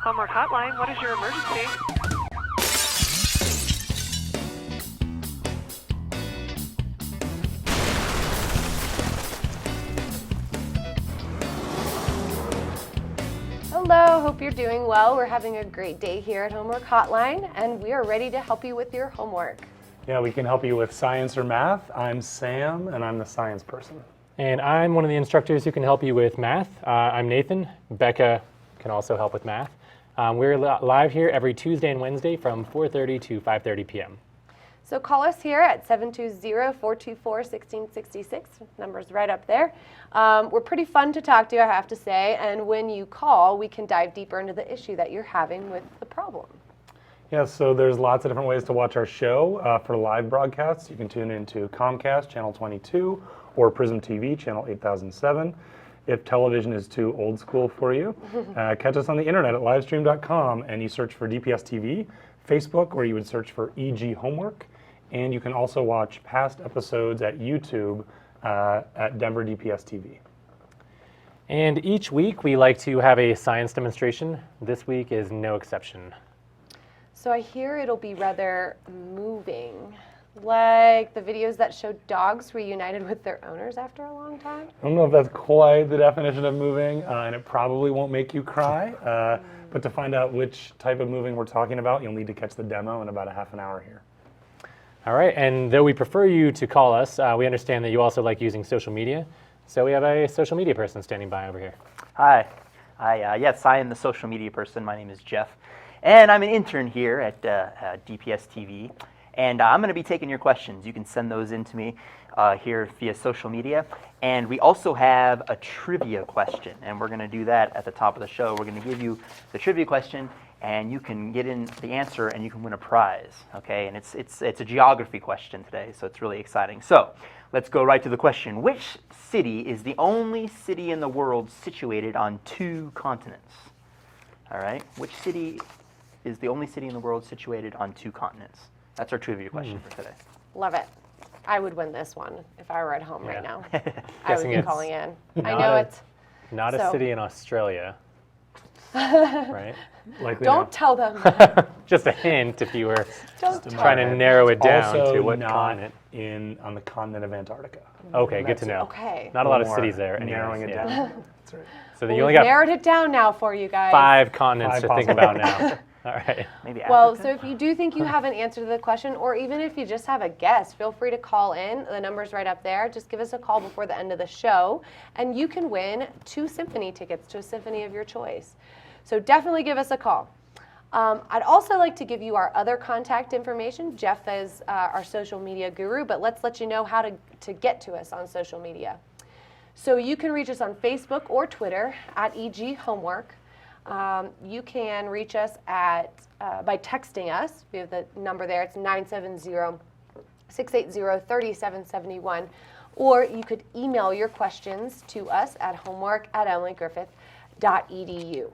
Homework Hotline, what is your emergency? Hello, hope you're doing well. We're having a great day here at Homework Hotline, and we are ready to help you with your homework. Yeah, we can help you with science or math. I'm Sam, and I'm the science person. And I'm one of the instructors who can help you with math. I'm Nathan. Becca can also help with math. We're live here every Tuesday and Wednesday from 4:30 to 5:30 p.m. So call us here at 720-424-1666. Number's right up there. We're pretty fun to talk to, I have to say, and when you call, we can dive deeper into the issue that you're having with the problem. Yeah, so there's lots of different ways to watch our show. For live broadcasts, you can tune into Comcast, Channel 22, or Prism TV, Channel 8007. If television is too old school for you, catch us on the internet at livestream.com, and you search for DPS TV, Facebook, where you would search for EG Homework, and you can also watch past episodes at YouTube at Denver DPS TV. And each week we like to have a science demonstration. This week is no exception. So I hear it'll be rather moving, like the videos that show dogs reunited with their owners after a long time. I don't know if that's quite the definition of moving, and it probably won't make you cry. But to find out which type of moving we're talking about, you'll need to catch the demo in about a half an hour here. All right, and though we prefer you to call us, we understand that you also like using social media. So we have a social media person standing by over here. Hi. Yes, I am the social media person. My name is Jeff, and I'm an intern here at DPS TV. And I'm going to be taking your questions. You can send those in to me here via social media. And we also have a trivia question, and we're going to do that at the top of the show. We're going to give you the trivia question, and you can get in the answer, and you can win a prize. Okay? And it's a geography question today, so it's really exciting. So let's go right to the question. Which city is the only city in the world situated on 2 continents? All right? Which city is the only city in the world situated on 2 continents? That's our trivia question for today. Love it. I would win this one if I were at home right now. I would Guessing be it's calling in. I know it's... Not a So- city in Australia, right? Likely Don't not. tell them. Just a hint if you were Don't trying to tell them. narrow it down Also to what not continent. on the continent of Antarctica. Okay, good to That's know. Okay. Not a lot of More cities there. Anyways, narrowing it yeah. down. That's right. So Well, you only we've got narrowed it down now for you guys. 5 continents 5 to think possible. about now. All right. Maybe Well, Africa? so if you do think you have an answer to the question, or even if you just have a guess, feel free to call in. The number's right up there. Just give us a call before the end of the show, and you can win 2 symphony tickets to a symphony of your choice. So definitely give us a call. I'd also like to give you our other contact information. Jeff is our social media guru, but let's let you know how to get to us on social media. So you can reach us on Facebook or Twitter at EG Homework. You can reach us by texting us. We have the number there. It's 970-680-3771. Or you could email your questions to us at homework@emilygriffith.edu.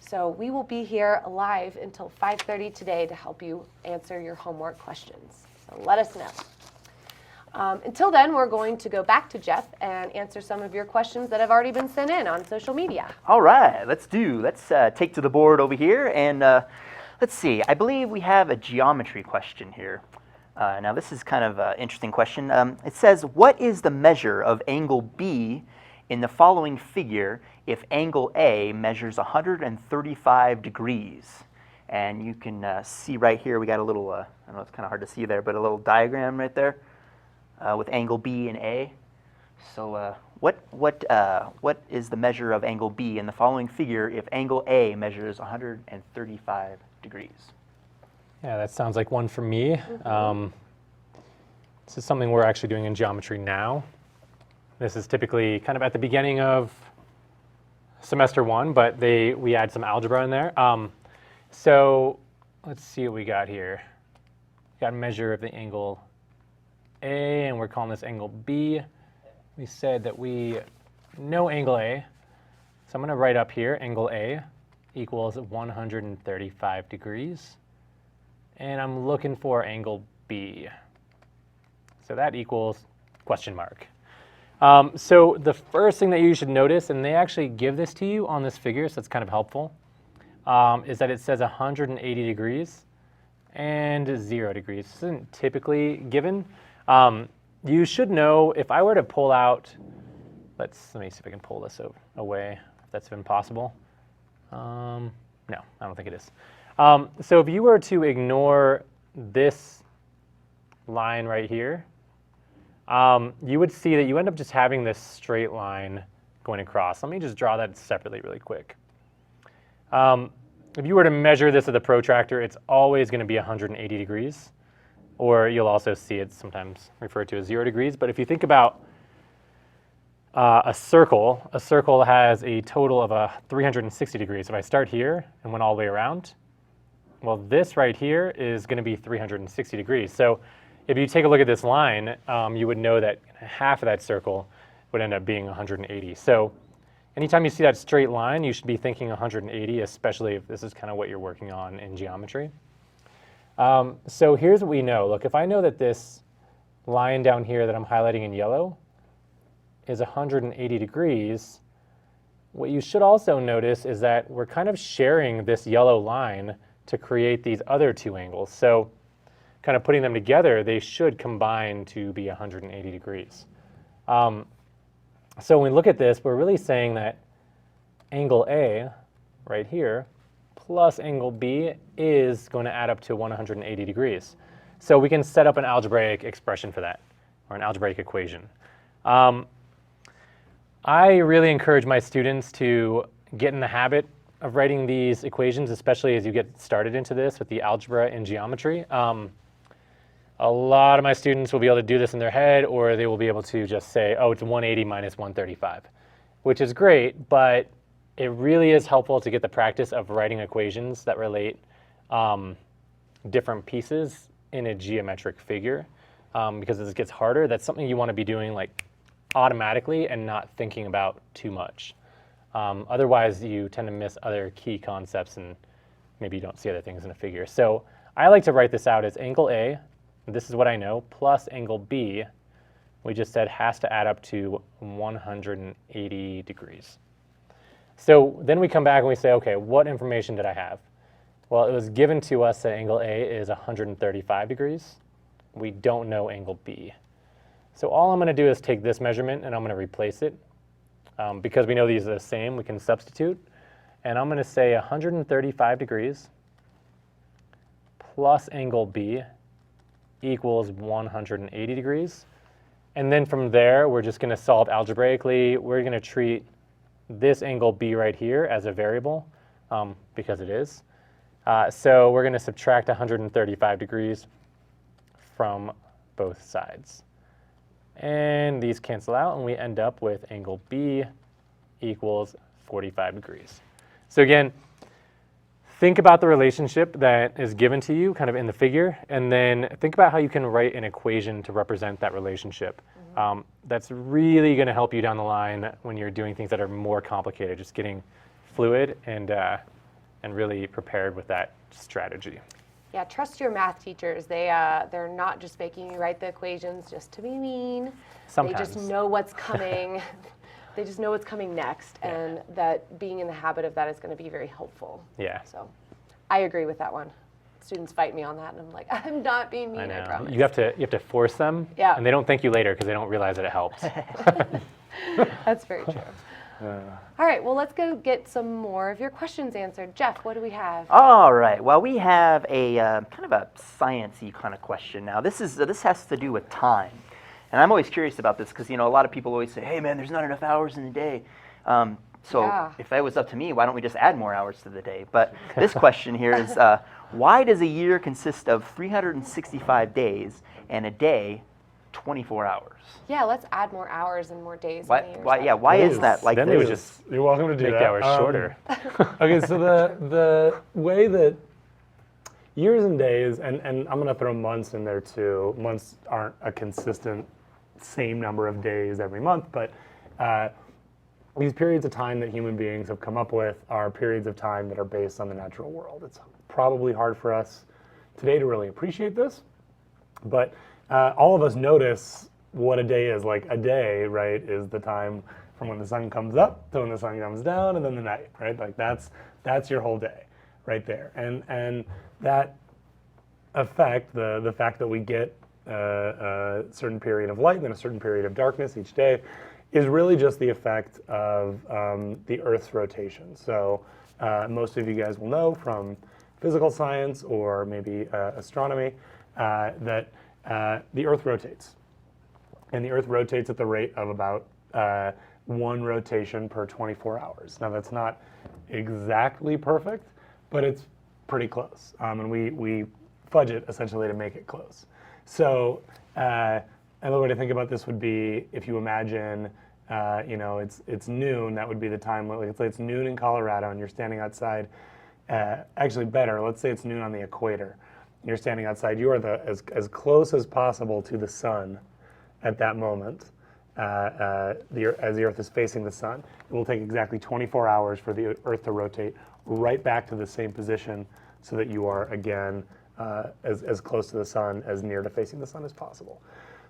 So we will be here live until 5:30 today to help you answer your homework questions. So let us know. Until then, we're going to go back to Jeff and answer some of your questions that have already been sent in on social media. All right, let's take to the board over here, and let's see. I believe we have a geometry question here. Now, this is kind of an interesting question. It says, what is the measure of angle B in the following figure if angle A measures 135 degrees? And you can see right here, we got a little, I know it's kind of hard to see there, but a little diagram right there with angle B and A. So what is the measure of angle B in the following figure if angle A measures 135 degrees? Yeah, that sounds like one for me. This is something we're actually doing in geometry now. This is typically kind of at the beginning of semester 1, but we add some algebra in there. So let's see what we got here. We got a measure of the angle A, and we're calling this angle B. We said that we know angle A. So I'm going to write up here, angle A equals 135 degrees. And I'm looking for angle B. So that equals question mark. So the first thing that you should notice, and they actually give this to you on this figure, so it's kind of helpful. is that it says 180 degrees and 0 degrees. This isn't typically given. You should know, if I were to pull out, let me see if I can pull this away, if that's even possible. No, I don't think it is. So if you were to ignore this line right here, you would see that you end up just having this straight line going across. Let me just draw that separately really quick. If you were to measure this with a protractor, it's always going to be 180 degrees, or you'll also see it sometimes referred to as 0 degrees. But if you think about a circle has a total of 360 degrees. If I start here and went all the way around, well, this right here is going to be 360 degrees. So if you take a look at this line, you would know that half of that circle would end up being 180. So anytime you see that straight line, you should be thinking 180, especially if this is kind of what you're working on in geometry. So here's what we know. Look, if I know that this line down here that I'm highlighting in yellow is 180 degrees, what you should also notice is that we're kind of sharing this yellow line to create these other two angles. So kind of putting them together, they should combine to be 180 degrees. So when we look at this, we're really saying that angle A right here plus angle B is going to add up to 180 degrees. So we can set up an algebraic expression for that, or an algebraic equation. I really encourage my students to get in the habit of writing these equations, especially as you get started into this with the algebra and geometry. A lot of my students will be able to do this in their head, or they will be able to just say, oh, it's 180 minus 135, which is great, but it really is helpful to get the practice of writing equations that relate different pieces in a geometric figure, because as it gets harder, that's something you want to be doing like automatically and not thinking about too much. Otherwise, you tend to miss other key concepts and maybe you don't see other things in a figure. So I like to write this out as angle A, this is what I know, plus angle B, we just said has to add up to 180 degrees. So then we come back and we say, okay, what information did I have? Well, it was given to us that angle A is 135 degrees. We don't know angle B. So all I'm going to do is take this measurement and I'm going to replace it. Because we know these are the same, we can substitute. And I'm going to say 135 degrees plus angle B equals 180 degrees. And then from there, we're just going to solve algebraically. We're going to treat this angle B right here as a variable, because it is. So we're going to subtract 135 degrees from both sides. And these cancel out, and we end up with angle B equals 45 degrees. So again, think about the relationship that is given to you kind of in the figure, and then think about how you can write an equation to represent that relationship. That's really going to help you down the line when you're doing things that are more complicated, just getting fluid and really prepared with that strategy. Yeah, trust your math teachers. They're not just making you write the equations just to be mean. Sometimes. They just know what's coming. They just know what's coming next, and that being in the habit of that is going to be very helpful. Yeah. So I agree with that one. Students fight me on that, and I'm like, I'm not being mean, I promise. You have to force them, and they don't thank you later because they don't realize that it helped. That's very true. All right, well, let's go get some more of your questions answered. Jeff, what do we have? All right. Well, we have a kind of a sciencey kind of question now. This has to do with time, and I'm always curious about this because a lot of people always say, "Hey, man, there's not enough hours in the day." So if it was up to me, why don't we just add more hours to the day? But this question here is, why does a year consist of 365 days and a day 24 hours? Yeah, let's add more hours and more days. Why is that like Then this? they would just, you're welcome to do make that. the hours shorter. Okay, so the way that years and days, and I'm going to throw months in there too. Months aren't a consistent same number of days every month, but these periods of time that human beings have come up with are periods of time that are based on the natural world. It's probably hard for us today to really appreciate this, but all of us notice what a day is. Like a day, right, is the time from when the sun comes up to when the sun comes down and then the night, right? Like that's your whole day. right there. And that effect, the fact that we get a certain period of light and then a certain period of darkness each day, is really just the effect of the Earth's rotation. So most of you guys will know from physical science or maybe astronomy that the Earth rotates. And the Earth rotates at the rate of about one rotation per 24 hours. Now that's not exactly perfect, but it's pretty close. And we fudge it essentially to make it close. So another way to think about this would be if you imagine, it's noon. That would be the time. Let's say it's noon in Colorado, and you're standing outside. Actually, better. Let's say it's noon on the equator. You're standing outside. You are as close as possible to the sun at that moment. As the Earth is facing the sun, it will take exactly 24 hours for the Earth to rotate right back to the same position, so that you are again as close to the sun, as near to facing the sun as possible.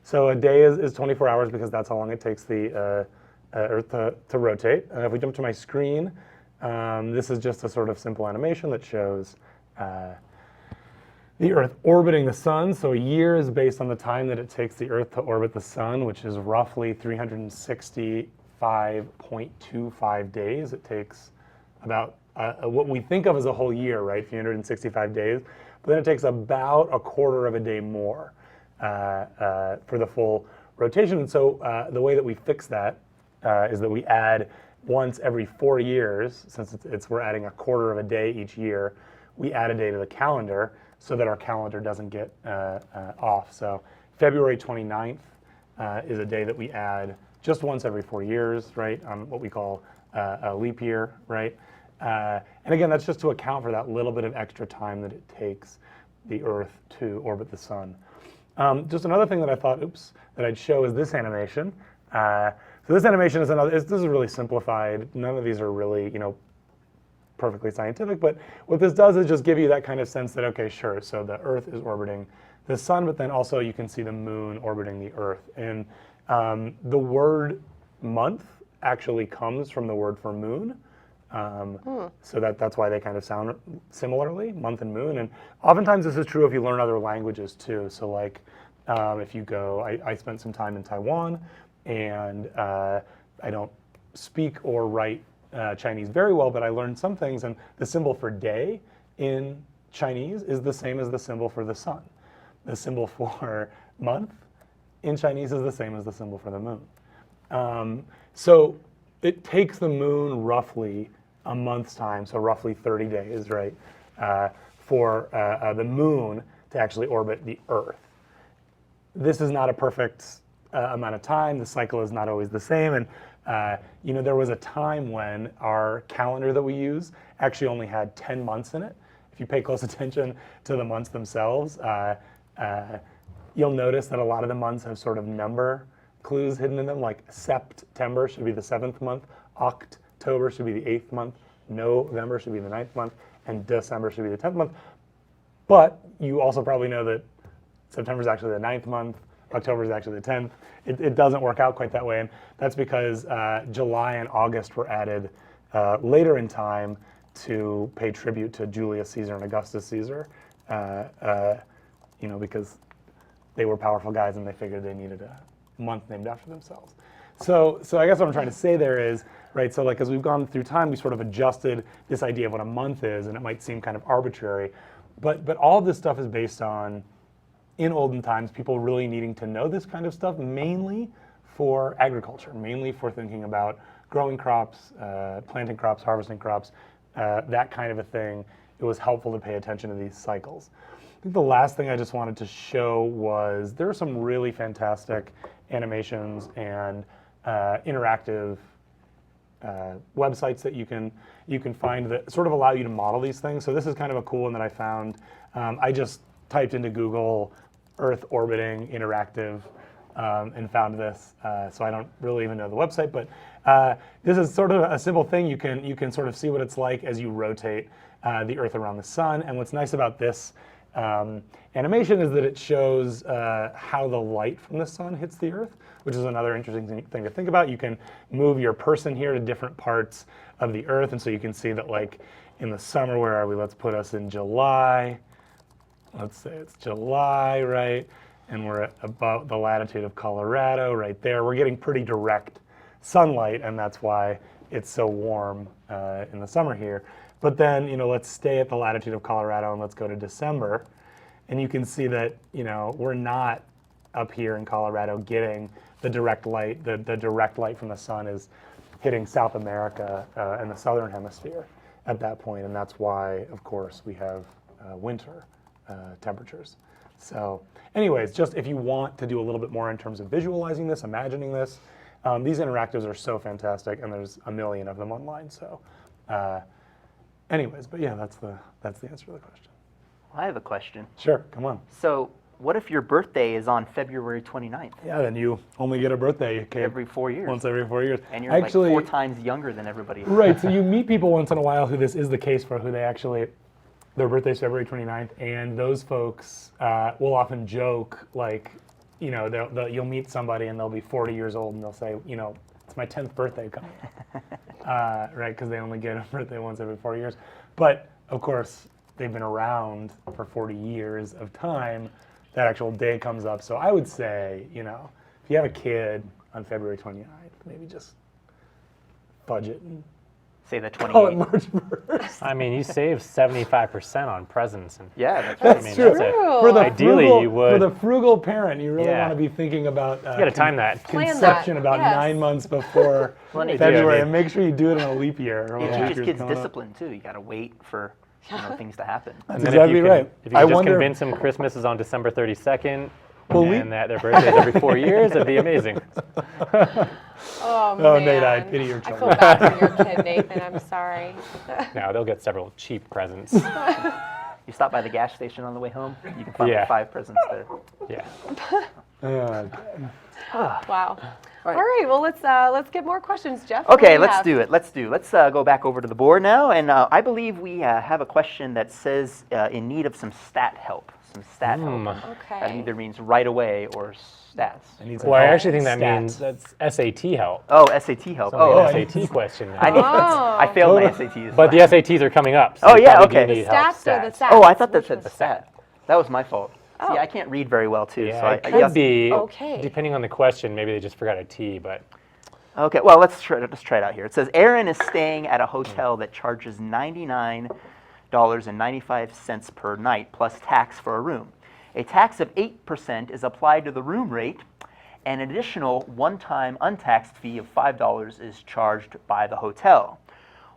So a day is 24 hours because that's how long it takes the Earth to rotate. If we jump to my screen, this is just a sort of simple animation that shows the Earth orbiting the sun. So a year is based on the time that it takes the Earth to orbit the sun, which is roughly 365.25 days. It takes about what we think of as a whole year, right? 365 days. But then it takes about a quarter of a day more for the full rotation. And so the way that we fix that is that we add once every 4 years, since we're adding a quarter of a day each year, we add a day to the calendar so that our calendar doesn't get off. So February 29th is a day that we add just once every 4 years, right, on what we call a leap year, right? And again, that's just to account for that little bit of extra time that it takes the Earth to orbit the sun. Just another thing that I thought, that I'd show is this animation. So this animation is this is really simplified. None of these are really, perfectly scientific, but what this does is just give you that kind of sense that, okay, sure, so the Earth is orbiting the sun, but then also you can see the moon orbiting the Earth. And the word month actually comes from the word for moon. So that's why they kind of sound similarly, month and moon. And oftentimes this is true if you learn other languages too. So like if you go, I spent some time in Taiwan, and I don't speak or write Chinese very well, but I learned some things, and the symbol for day in Chinese is the same as the symbol for the sun. The symbol for month in Chinese is the same as the symbol for the moon. So it takes the moon roughly a month's time, so roughly 30 days, right, for the moon to actually orbit the Earth. This is not a perfect amount of time. The cycle is not always the same. And there was a time when our calendar that we use actually only had 10 months in it. If you pay close attention to the months themselves, you'll notice that a lot of the months have sort of number clues hidden in them, like September should be the 7th month, October should be the 8th month, November should be the 9th month, and December should be the 10th month. But you also probably know that September is actually the 9th month, October is actually the 10th. It doesn't work out quite that way, and that's because July and August were added later in time to pay tribute to Julius Caesar and Augustus Caesar, because they were powerful guys and they figured they needed a month named after themselves. So I guess what I'm trying to say there is, right, so like as we've gone through time, we sort of adjusted this idea of what a month is, and it might seem kind of arbitrary, but all of this stuff is based on, in olden times, people really needing to know this kind of stuff, mainly for agriculture, mainly for thinking about growing crops, planting crops, harvesting crops, that kind of a thing. It was helpful to pay attention to these cycles. I think the last thing I just wanted to show was there are some really fantastic animations and interactive websites that you can find that sort of allow you to model these things. So this is kind of a cool one that I found. I just typed into Google Earth orbiting interactive and found this. So I don't really even know the website, but this is sort of a simple thing. You can sort of see what it's like as you rotate the Earth around the sun. And what's nice about this Animation is that it shows how the light from the sun hits the Earth, which is another interesting thing to think about. You can move your person here to different parts of the Earth, and so you can see that, like, in the summer, where are we? Let's put us in July. Let's say it's July, right? And we're at about the latitude of Colorado right there. We're getting pretty direct sunlight, and that's why it's so warm in the summer here. But then, let's stay at the latitude of Colorado and let's go to December. And you can see that, we're not up here in Colorado getting the direct light. The direct light from the sun is hitting South America and the southern hemisphere at that point. And that's why, of course, we have winter temperatures. So anyways, just if you want to do a little bit more in terms of visualizing this, imagining this, these interactives are so fantastic, and there's a million of them online. So anyways, but yeah, that's the answer to the question. I have a question. Sure, come on. So what if your birthday is on February 29th? Yeah, then you only get a birthday cake Every 4 years. once every 4 years. And you're like 4 times younger than everybody else. Right, so you meet people once in a while who this is the case for, who they actually, their birthday's February 29th, and those folks will often joke, like, you'll meet somebody and they'll be 40 years old and they'll say, it's my 10th birthday coming up, right, because they only get a birthday once every 4 years. But, of course, they've been around for 40 years of time. That actual day comes up. So I would say, if you have a kid on February 29th, maybe just budget and Say the call it 28th. March 1st. I mean, you save 75% on presents. And Yeah, That's true. true. Ideally, you would. For the frugal parent, you really Yeah. want to be thinking about you got to time that. Plan that, conception about yes. 9 months before Plenty of February, time. and make sure you do it in a leap year. or when it leap teaches year's kids coming up. discipline too. You got to wait for things to happen. That's And then exactly if you can, right. If you I can just wonder- convince them Christmas is on December 32nd, Well, and that their birthday is every 4 years, it'd be amazing. Oh, Oh, man. Nate, I pity your I child. feel bad for your kid, Nathan. I'm sorry. Now they'll get several cheap presents. You stop by the gas station on the way home, you can find Yeah. like 5 presents there. Yeah. Wow. All right. Well, let's get more questions, Jeff. What Okay, do we let's have? do it. Let's go back over to the board now, and I believe we have a question that says in need of some stat help. Some stat help. That Okay. either means right away or stats. Well, I actually think that means Stats. that's SAT help. Oh, SAT help. Only Oh, an SAT question. I, now. need, Oh. I failed my Totally. SATs. But the SATs are coming up. So Oh, you yeah, probably do okay. need The help stats or the stats. stats? Oh, I thought that Which said was the stat. That was my fault. See, I can't read very well too. Yeah, so it I could guess, be. Okay. Depending on the question, maybe they just forgot a T, but Okay, well, let's try it out here. It says Aaron is staying at a hotel that charges $99.95 per night plus tax for a room. A tax of 8% is applied to the room rate. An additional one-time untaxed fee of $5 is charged by the hotel.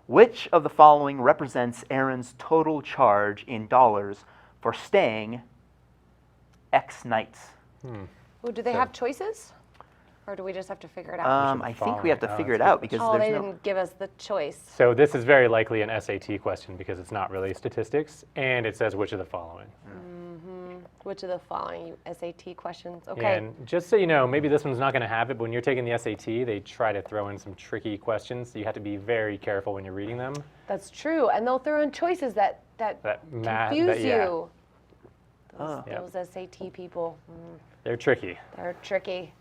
Which of the following represents Aaron's total charge in dollars for staying X nights? Well, do they have choices? Or do we just have to figure it out? I think we have to following. figure it that's a out good because Oh, they there's no. didn't give us the choice. so this is very likely an SAT question because it's not really statistics, and it says which of the following. Which of the following SAT questions? Okay. And just so you know, maybe this one's not going to have it, but when you're taking the SAT, they try to throw in some tricky questions, so you have to be very careful when you're reading them. That's true. And they'll throw in choices that confuse yeah, you. Oh. Those SAT people, they're tricky. they're tricky.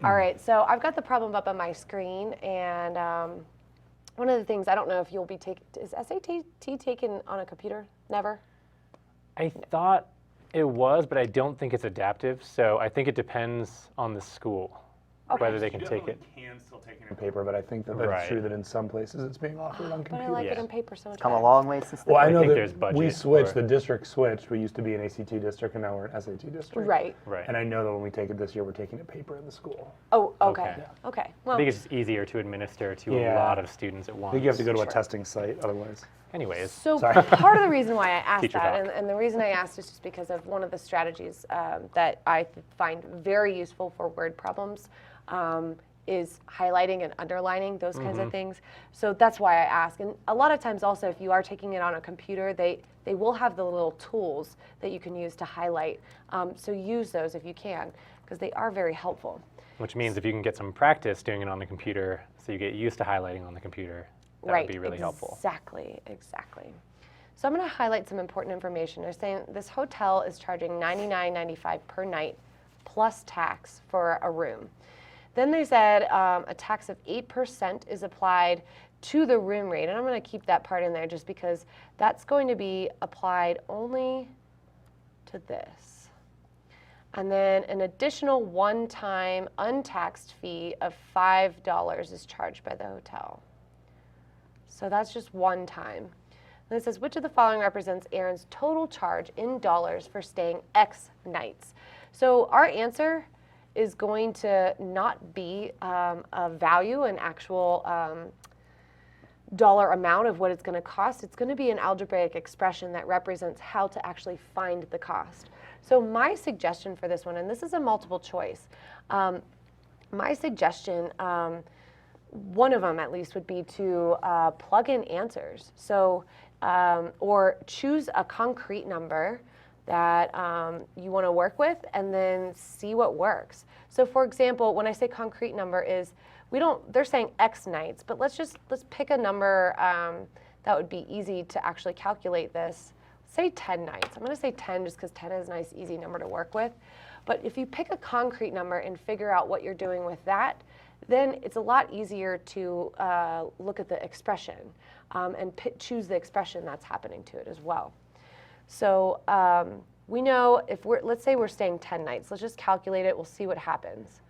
All right, so I've got the problem up on my screen, and one of the things, I don't know if you'll be taking, is SAT taken on a computer? Never? I thought it was, but I don't think it's adaptive, so I think it depends on the school, whether they can take it. Can still take it in paper, but I think that that's Right. true that in some places it's being offered on But computer. I like it Yeah. in paper so much Come a better. long way since then. Well, I know think that there's budget we switched, or- the district switched. We used to be an ACT district, and now we're an SAT district. Right. Right. And I know that when we take it this year, we're taking it paper in the school. Oh, okay. Okay. Okay. I Well, think it's just easier to administer to Yeah. a lot of students at I once. think you have to go to a testing site otherwise. Anyways, so Sorry. part of the reason why I asked Teacher that, talk. and the reason I asked is just because of one of the strategies that I find very useful for word problems is highlighting and underlining, those kinds of things. So that's why I ask. And a lot of times also, if you are taking it on a computer, they will have the little tools that you can use to highlight. So use those if you can, because they are very helpful. which means if you can get some practice doing it on the computer, so you get used to highlighting on the computer, that Right. would be really helpful. Exactly. So I'm going to highlight some important information. They're saying this hotel is charging $99.95 per night plus tax for a room. Then they said a tax of 8% is applied to the room rate, and I'm going to keep that part in there just because that's going to be applied only to this. And then an additional one-time untaxed fee of $5 is charged by the hotel. So that's just one time. And it says, which of the following represents Aaron's total charge in dollars for staying X nights? So our answer is going to not be a value, an actual dollar amount of what it's going to cost. It's going to be an algebraic expression that represents how to actually find the cost. So my suggestion for this one, and this is a multiple choice, my suggestion, one of them at least, would be to plug in answers. So, or choose a concrete number that you want to work with and then see what works. So for example, when I say concrete number is, they're saying X nights, but let's pick a number that would be easy to actually calculate this. Say 10 nights. I'm going to say 10 just because 10 is a nice, easy number to work with. But if you pick a concrete number and figure out what you're doing with that, then it's a lot easier to look at the expression and choose the expression that's happening to it as well. So we know if let's say we're staying 10 nights. Let's just calculate it. We'll see what happens.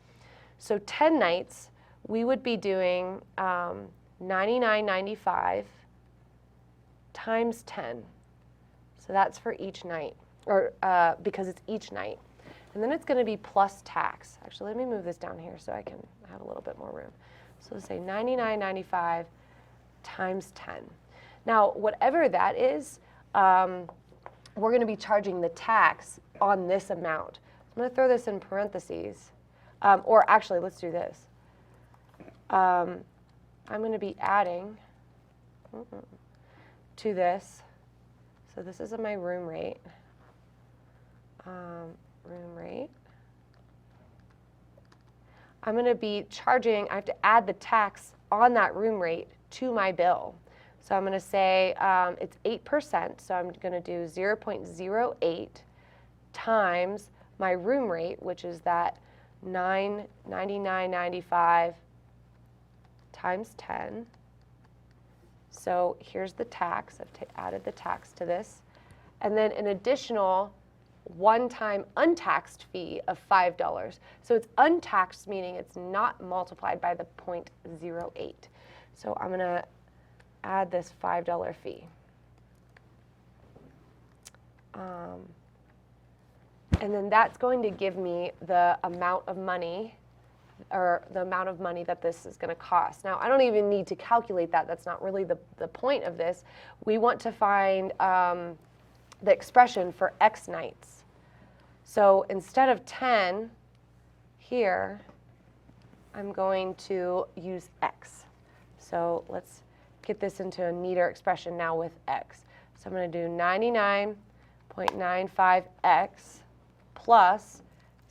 So 10 nights, we would be doing $99.95 times 10. So that's for each night, or because it's each night. And then it's going to be plus tax. Actually, let me move this down here so I can have a little bit more room. So let's say $99.95 times 10. Now, whatever that is, we're going to be charging the tax on this amount. I'm going to throw this in parentheses. Or actually, let's do this. I'm going to be adding to this. So this is my room rate. Room rate. I'm going to be charging, I have to add the tax on that room rate to my bill. So I'm going to say it's 8%, so I'm going to do 0.08 times my room rate, which is that $99.95 times 10. So here's the tax. I've added the tax to this. And then an additional one-time untaxed fee of $5. So it's untaxed, meaning it's not multiplied by the 0.08. So I'm going to add this $5 fee. And then that's going to give me the amount of money, or the amount of money that this is going to cost. Now, I don't even need to calculate that. That's not really the point of this. We want to find the expression for X nights. So instead of 10 here, I'm going to use X. So let's get this into a neater expression now with X. So I'm going to do 99.95X plus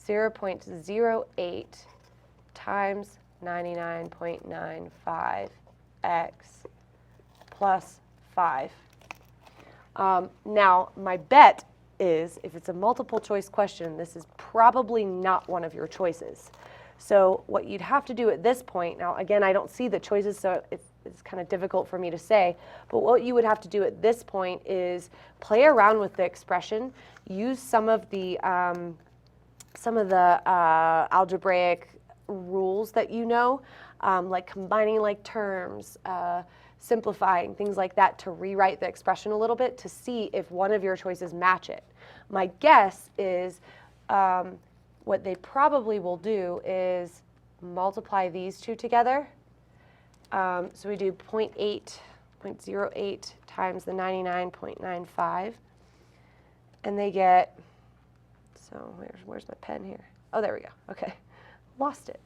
0.08 times 99.95X plus 5. Now, my bet is, if it's a multiple choice question, this is probably not one of your choices. So what you'd have to do at this point, now again, I don't see the choices, so it's kind of difficult for me to say, but what you would have to do at this point is play around with the expression, use some of the algebraic rules that you know, like combining like terms, simplifying, things like that, to rewrite the expression a little bit to see if one of your choices match it. My guess is what they probably will do is multiply these two together. So we do 0.08 times the 99.95, and they get, so where's my pen here? Oh, there we go. Okay, lost it.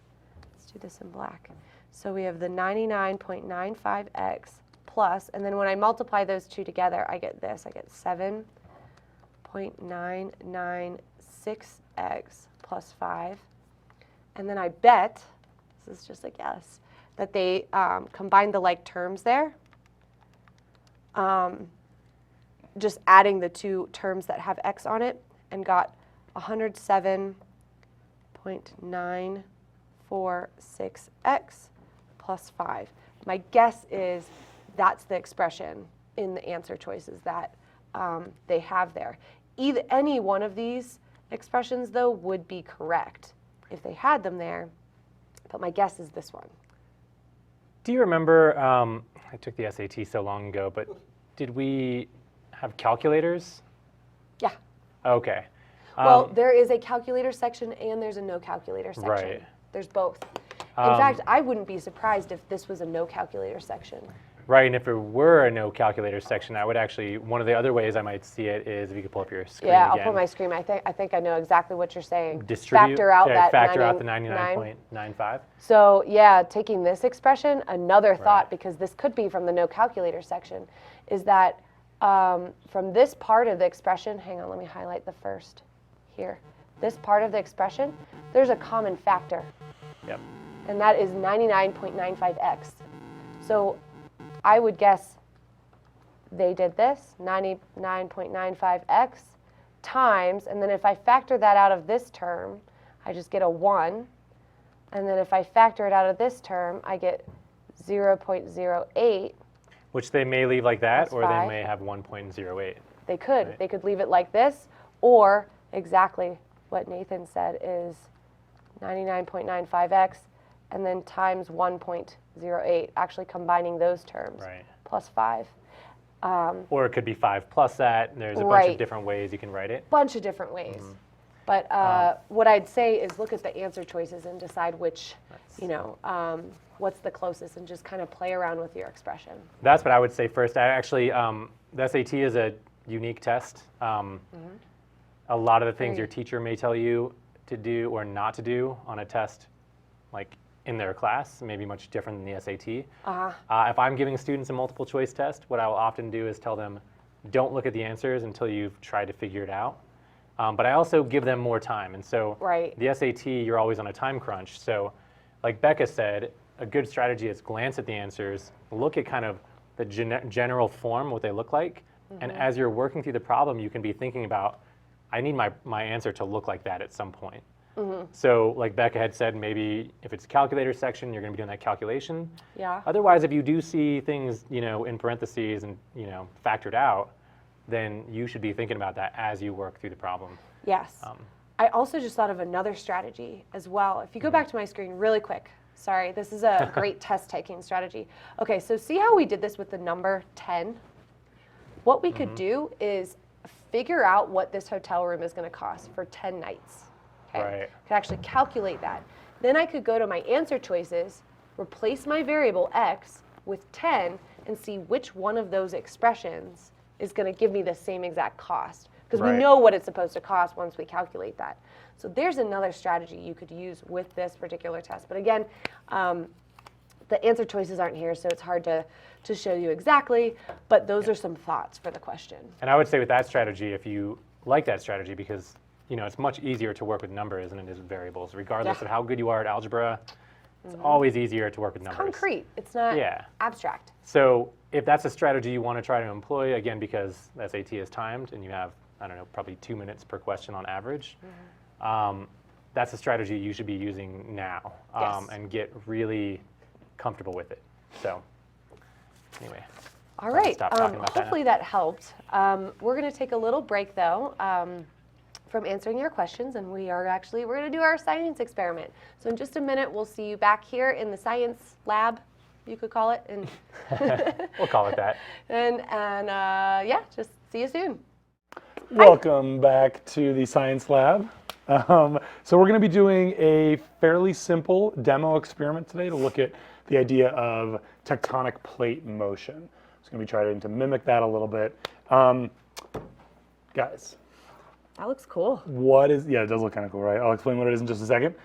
Let's do this in black. So we have the 99.95x plus, and then when I multiply those two together, I get this. I get 7.996x plus 5. And then I bet, this is just a guess, that they combine the like terms there. just adding the two terms that have x on it and got 107.946x plus 5. My guess is that's the expression in the answer choices that they have there. Any one of these expressions, though, would be correct if they had them there, but my guess is this one. Do you remember, I took the SAT so long ago, but did we have calculators? Yeah. Okay. Well, there is a calculator section and there's a no calculator section. Right. There's both. In fact, I wouldn't be surprised if this was a no calculator section. Right, and if it were a no calculator section, I would actually, one of the other ways I might see it is if you could pull up your screen Yeah, again. I'll pull my screen. I think I know exactly what you're saying. Distribute, Factor out that factor out the 99. 99.95. So yeah, taking this expression, another Right. thought, because this could be from the no calculator section, is that from this part of the expression, hang on, let me highlight the first here. This part of the expression, there's a common factor, Yep. and that is 99.95x. So I would guess they did this, 99.95x times, and then if I factor that out of this term, I just get a 1. And then if I factor it out of this term, I get 0.08. Which they may leave like that, That's or 5. they may have 1.08. They could. Right. They could leave it like this, or exactly what Nathan said is 99.95x, and then times 1.08, actually combining those terms, Right. plus 5. Or it could be 5 plus that. There's a bunch Right. of different ways you can write it. Bunch of different ways. But what I'd say is look at the answer choices and decide which, what's the closest, and just kind of play around with your expression. That's what I would say first. I actually, the SAT is a unique test. A lot of the things your teacher may tell you to do or not to do on a test, like in their class, may be much different than the SAT. If I'm giving students a multiple choice test, what I will often do is tell them, don't look at the answers until you've tried to figure it out. But I also give them more time. And so Right. the SAT, you're always on a time crunch. So like Becca said, a good strategy is glance at the answers, look at kind of the general form, what they look like. And as you're working through the problem, you can be thinking about, I need my answer to look like that at some point. So like Becca had said, maybe if it's a calculator section, you're going to be doing that calculation. Yeah. Otherwise, if you do see things, in parentheses and, factored out, then you should be thinking about that as you work through the problem. Yes. I also just thought of another strategy as well. If you go back to my screen really quick. Sorry, this is a great test taking strategy. Okay, so see how we did this with the number 10? What we could do is figure out what this hotel room is going to cost for 10 nights. Okay? Right. I could actually calculate that. Then I could go to my answer choices, replace my variable x with 10, and see which one of those expressions is going to give me the same exact cost. Because we Right. know what it's supposed to cost once we calculate that. So there's another strategy you could use with this particular test. But again, the answer choices aren't here, so it's hard to show you exactly, but those are some thoughts for the question. And I would say with that strategy, if you like that strategy, because it's much easier to work with numbers than it is with variables. Regardless of how good you are at algebra, it's always easier to work with numbers. Concrete, it's not abstract. So if that's a strategy you want to try to employ, again, because the SAT is timed and you have, I don't know, probably 2 minutes per question on average, that's a strategy you should be using now and get really comfortable with it. So anyway. All right, stop talking about that now. hopefully that helped. We're going to take a little break though from answering your questions, and we're going to do our science experiment. So in just a minute, we'll see you back here in the science lab, you could call it. And We'll call it that. and yeah, just see you soon. Welcome back to the Science Lab. So we're going to be doing a fairly simple demo experiment today to look at the idea of tectonic plate motion. It's going to be trying to mimic that a little bit. Guys, That looks cool. it does look kind of cool, right? I'll explain what it is in just a second.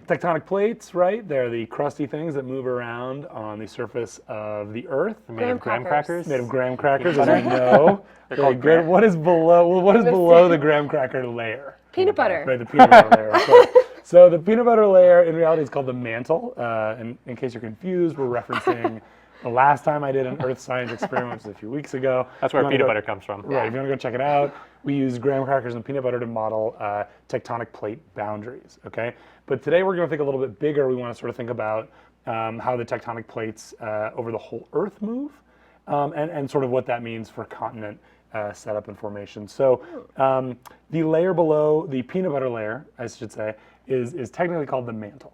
Tectonic plates, right? They're the crusty things that move around on the surface of the Earth. Made of graham crackers. Made of graham crackers, as we know. Very called good. graham. What is below the graham cracker layer? Peanut butter. Right, the peanut butter layer. Of course. So the peanut butter layer in reality is called the mantle. And in case you're confused, we're referencing The last time I did an earth science experiment was a few weeks ago. That's where If you peanut wanna butter comes from. Right, if you want to go check it out, we use graham crackers and peanut butter to model tectonic plate boundaries, okay? But today we're going to think a little bit bigger. We want to sort of think about how the tectonic plates over the whole Earth move and sort of what that means for continent setup and formation. So the layer below, the peanut butter layer, I should say, is technically called the mantle.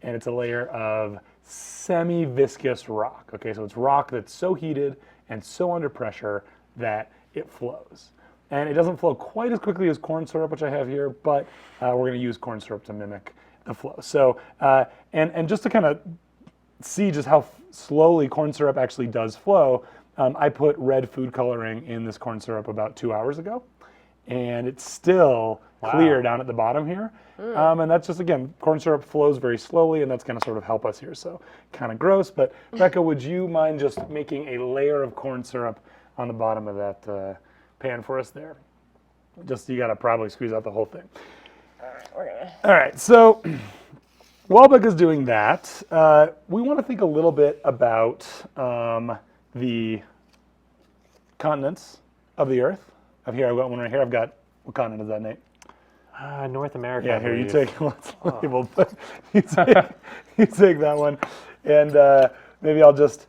And it's a layer of semi-viscous rock, okay? So it's rock that's so heated and so under pressure that it flows. And it doesn't flow quite as quickly as corn syrup, which I have here, but we're going to use corn syrup to mimic the flow. So, and just to kind of see just how slowly corn syrup actually does flow, I put red food coloring in this corn syrup about 2 hours ago, and it's still clear down at the bottom here. And that's just, again, corn syrup flows very slowly, and that's going to sort of help us here. So kind of gross, but Becca, would you mind just making a layer of corn syrup on the bottom of that pan for us there? Just, you got to probably squeeze out the whole thing. All right, so while Becca's doing that, we want to think a little bit about the continents of the Earth. Here, I've got one right here. I've got, what continent is that, Nate? North America. Yeah, I here, you believe. take, let's label, you take that one. And maybe I'll just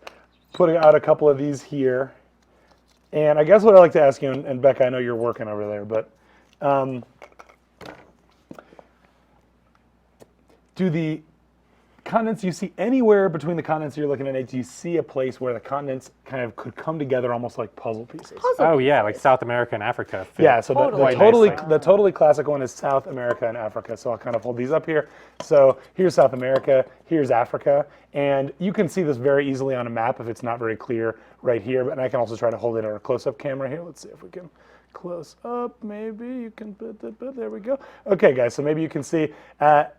put out a couple of these here. And I guess what I'd like to ask you, and Becca, I know you're working over there, but do the continents you see anywhere between the continents you're looking at, do you see a place where the continents kind of could come together almost like puzzle pieces? Oh yeah, like South America and Africa. fit Yeah, so quite nicely. the totally classic one is South America and Africa. So I'll kind of hold these up here. So here's South America, here's Africa, and you can see this very easily on a map if it's not very clear right here. But I can also try to hold it on a close-up camera here. Let's see if we can close up. Maybe you can put there we go. Okay, guys. So maybe you can see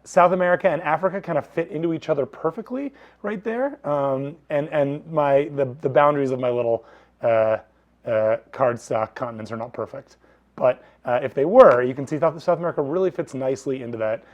South America and Africa kind of fit into each other perfectly right there. And the boundaries of my little cardstock continents are not perfect. But if they were, you can see South America really fits nicely into that,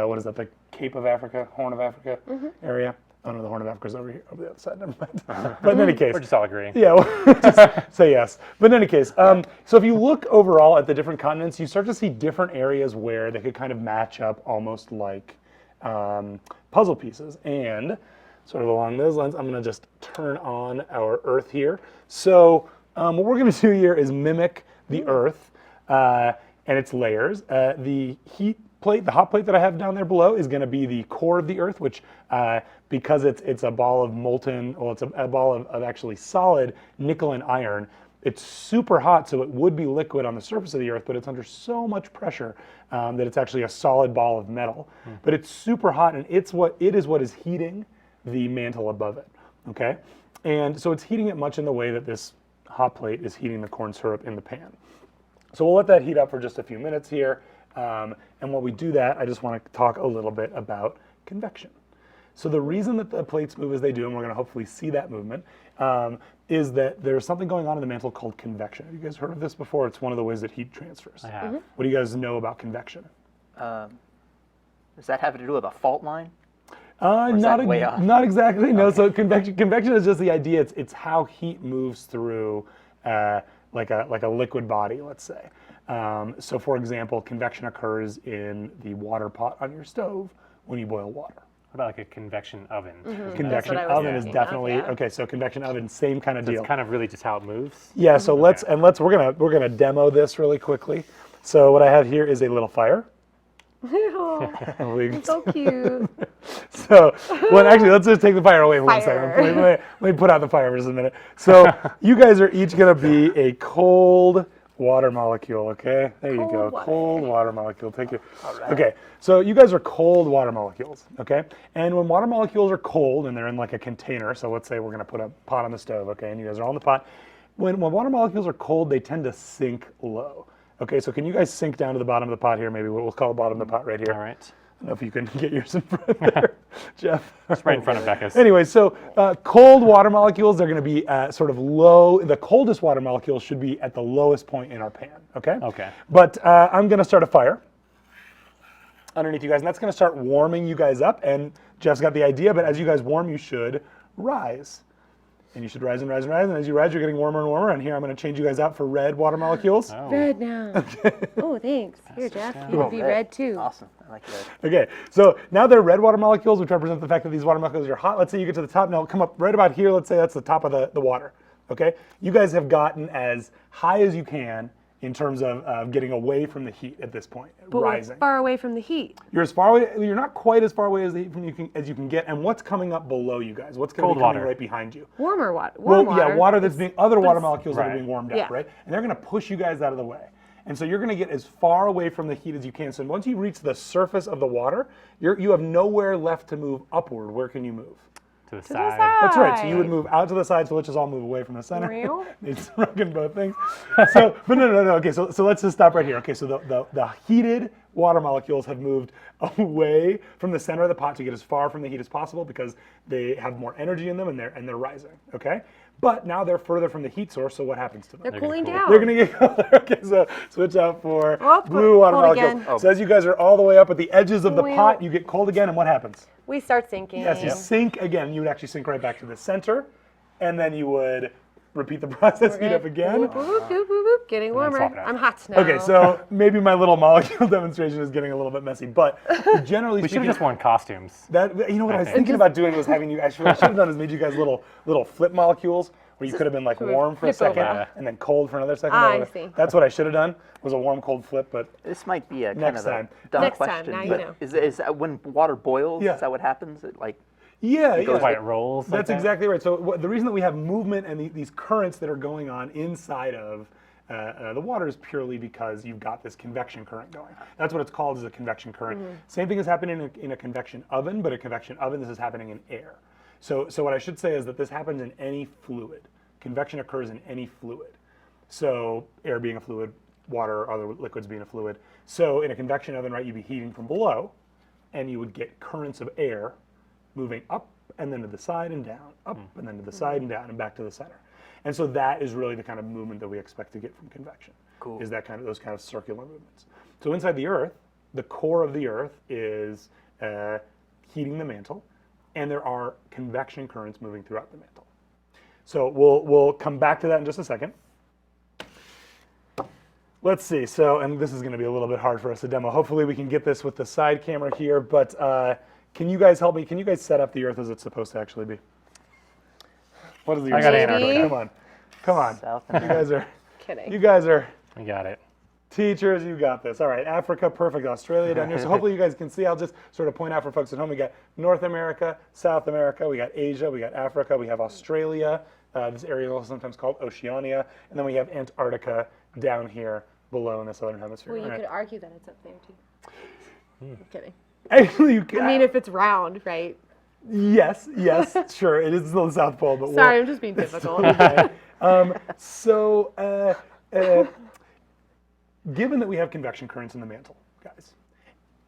what is that, the Cape of Africa, Horn of Africa area? Oh no, the Horn of Africa is over here, over the other side, never mind. But in any case. We're just all agreeing. Yeah, well, just say yes. But in any case, so if you look overall at the different continents, you start to see different areas where they could kind of match up almost like puzzle pieces. And sort of along those lines, I'm gonna just turn on our Earth here. So what we're gonna do here is mimic the Earth and its layers. The heat plate, the hot plate that I have down there below is going to be the core of the Earth, which because it's a ball of molten, well, it's a ball of actually solid nickel and iron. It's super hot, so it would be liquid on the surface of the Earth, but it's under so much pressure that it's actually a solid ball of metal. But it's super hot, and it is what is heating the mantle above it. Okay, and so it's heating it much in the way that this hot plate is heating the corn syrup in the pan. So we'll let that heat up for just a few minutes here. And while we do that, I just want to talk a little bit about convection. So the reason that the plates move as they do, and we're going to hopefully see that movement, is that there's something going on in the mantle called convection. Have you guys heard of this before? It's one of the ways that heat transfers. I have. What do you guys know about convection? Does that have to do with a fault line? Not way off? Not exactly. No. So convection is just the idea. It's how heat moves through like a liquid body, let's say. So for example, convection occurs in the water pot on your stove when you boil water. What about like a convection oven? Convection what I was oven is thinking of, definitely yeah. okay. So convection oven, same kind of So deal. it's kind of really just how it moves. Yeah. So we're gonna demo this really quickly. So what I have here is a little fire. So cute. So, well, actually, let's just take the fire away for 1 second. Fire. Let me put out the fire for just a minute. So, you guys are each going to be a cold water molecule, okay? There you go. water. Cold water molecule. Take it. Okay, so you guys are cold water molecules, okay? And when water molecules are cold and they're in like a container, so let's say we're going to put a pot on the stove, okay? And you guys are all in the pot. When water molecules are cold, they tend to sink low. Okay, so can you guys sink down to the bottom of the pot here? Maybe we'll call the bottom of the pot right here. All right. I don't know if you can get yours in front there, Jeff. It's right in front of Becca's. Anyway, so cold water molecules, they're going to be sort of low. The coldest water molecules should be at the lowest point in our pan, okay? Okay. But I'm going to start a fire underneath you guys, and that's going to start warming you guys up. And Jeff's got the idea, but as you guys warm, you should rise. And you should rise and rise and rise. And as you rise, you're getting warmer and warmer. And here I'm going to change you guys out for red water molecules. Oh. Red now. Oh, thanks. Here, Jeff. You can be red too. Awesome. I like that. Okay, so now they're red water molecules, which represent the fact that these water molecules are hot. Let's say you get to the top. Now come up right about here. Let's say that's the top of the water. Okay, you guys have gotten as high as you can in terms of getting away from the heat at this point, But we're rising. far away from the heat. You're as far away. You're not quite as far away as the heat as you can get. And what's coming up below you guys? What's going to Cold be coming water. right behind you? Warmer water. Well, Warm yeah, water that's being other water it's- molecules that are Right. being warmed Yeah. up, right? And they're going to push you guys out of the way. And so you're going to get as far away from the heat as you can. So once you reach the surface of the water, you have nowhere left to move upward. Where can you move? To the the side. That's right. So you would Side. move out to the side. So let's just all move away from the center. Real? It's rocking both things. So, but no. Okay, so let's just stop right here. Okay, so the heated water molecules have moved away from the center of the pot to get as far from the heat as possible because they have more energy in them and they're rising. Okay, but now they're further from the heat source. So what happens to them? They're cooling cool. down. They're going to get colder. Okay, so switch out for Oh, blue water cold molecules. again. So as you guys are all the way up at the edges of the Well- pot, you get cold again, and what happens? We start sinking. Yes, you sink again. You would actually sink right back to the center, and then you would repeat the process, heat up again. Boop, boop, boop, boop, boop, getting warmer. swap it out. I'm hot now. Okay, so maybe my little molecule demonstration is getting a little bit messy, but generally We should speaking, have just worn costumes. that you know what I was think. thinking about doing was having you. Actually, what I should have done is made you guys little flip molecules where you could have been like warm for a flip over. second and then cold for another second. I see. That's what I should have done. Was a warm cold flip, but This might be a kind Next of a time. dumb Next time, question. now you but know. Is that when water boils? Yeah. Is that what happens? It like yeah, goes Why it rolls. like That's that. exactly right. So the reason that we have movement and these currents that are going on inside of the water is purely because you've got this convection current going. That's what it's called, is a convection current. Same thing is happening in a convection oven, but a convection oven, this is happening in air. So what I should say is that this happens in any fluid. Convection occurs in any fluid. So air being a fluid, water or other liquids being a fluid. So in a convection oven, right, you'd be heating from below, and you would get currents of air moving up and then to the side and down, up and then to the side and down and back to the center. And so that is really the kind of movement that we expect to get from convection. Cool. Is that kind of those kind of circular movements. So inside the Earth, the core of the Earth is heating the mantle, and there are convection currents moving throughout the mantle. So we'll come back to that in just a second. Let's see. So, and this is going to be a little bit hard for us to demo. Hopefully we can get this with the side camera here, but can you guys help me? Can you guys set up the Earth as it's supposed to actually be? What is the Earth? I got supposed to be? Antarctica. Come on. South Kidding. You guys are We got it. teachers. You got this. All right, Africa, perfect. Australia down here. So hopefully you guys can see. I'll just sort of point out for folks at home. We got North America, South America. We got Asia. We got Africa. We have Australia. This area is also sometimes called Oceania, and then we have Antarctica down here below in the southern hemisphere. Well, you All right. could argue that it's up there too. I'm kidding. Actually, you can. I mean, if it's round, right? Yes, sure. It is still the South Pole, but Sorry, I'm just being typical. Given that we have convection currents in the mantle, guys,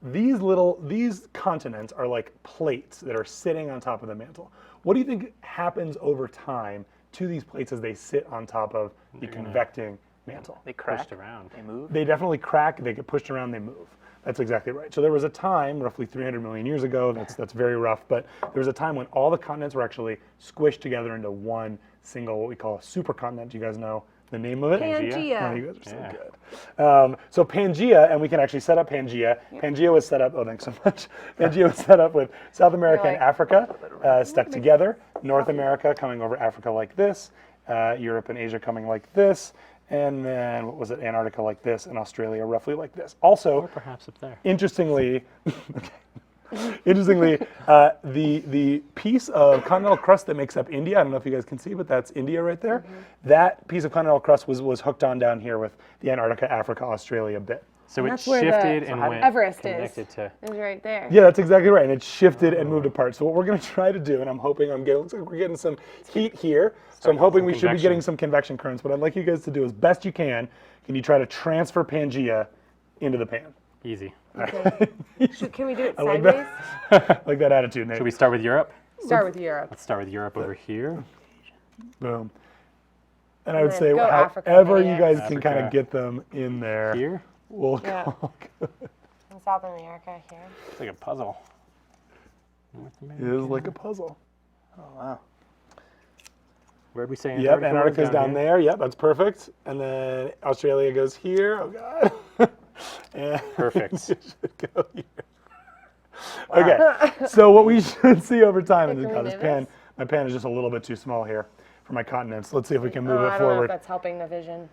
these continents are like plates that are sitting on top of the mantle. What do you think happens over time to these plates as they sit on top of the convecting mantle? They crack. Pushed around. They move. They definitely crack, they get pushed around, they move. That's exactly right. So there was a time, roughly 300 million years ago, that's very rough, but there was a time when all the continents were actually squished together into one single, what we call a supercontinent. Do you guys know the name of it? Oh, Pangea. you guys are so Yeah. good. So Pangea, and we can actually set up Pangea. Pangea was set up, oh, thanks so much. Pangea was set up with South America and like- Africa stuck together, North America coming over Africa like this, Europe and Asia coming like this, and then, what was it, Antarctica like this, and Australia roughly like this. Also, Or perhaps up there. interestingly, the piece of continental crust that makes up India, I don't know if you guys can see, but that's India right there. That piece of continental crust was hooked on down here with the Antarctica, Africa, Australia bit. So it that's where the shifted and went Everest connected is. to. It's right there. Yeah, that's exactly right. And it shifted and moved apart. So what we're going to try to do, and I'm hoping looks like we're getting some heat here. So I'm hoping we should be convection. getting some convection currents. What I'd like you guys to do as best you can you try to transfer Pangea into the pan? Easy. Can we do it I like sideways? that. Like that attitude, Nate. Should we start with Europe? Start with Europe. Let's start with Europe over here. Boom. And I would then say, go Africa however you next. guys can kind of Africa. get them in there, Here? we'll Yeah. call good. In South America here. It's like a puzzle. North It America. is like a puzzle. Oh wow. Where did we say Yep, Antarctica? was? Antarctica's down here? there. Yep, that's perfect. And then Australia goes here. Oh God. And Perfect. it should go here. Okay, so what we should see over time, and Can we this move pan, this? my pan is just a little bit too small here for my continents. Let's see if we can move Oh, it I don't know if forward. that's helping the vision.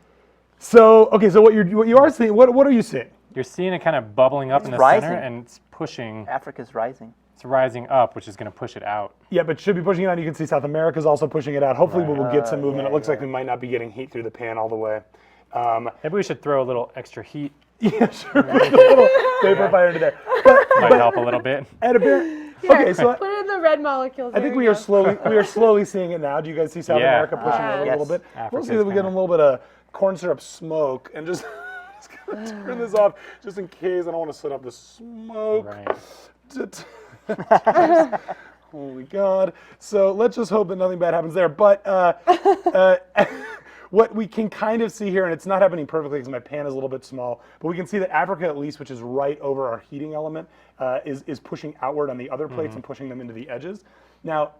So, okay, so what you are seeing, what are you seeing? You're seeing it kind of bubbling up in the rising. center, and it's pushing. Africa's rising. It's rising up, which is going to push it out. Yeah, but should be pushing it out. You can see South America's also pushing it out. Hopefully we will get some movement. yeah, It looks like we might not be getting heat through the pan all the way. Maybe we should throw a little extra heat. Yeah, sure. Put a little paper fire into there. Might help a little bit. And a bear. Okay, so Put in the red molecules. I think we are slowly seeing it now. Do you guys see South Yeah. America pushing it a Yes. little bit? We'll Africa's see that we get a kinda- little bit of corn syrup smoke and just gonna turn this off just in case I don't want to set up the smoke. Right. Holy God. So let's just hope that nothing bad happens there. But what we can kind of see here, and it's not happening perfectly because my pan is a little bit small, but we can see that Africa, at least, which is right over our heating element, is pushing outward on the other plates and pushing them into the edges. Now,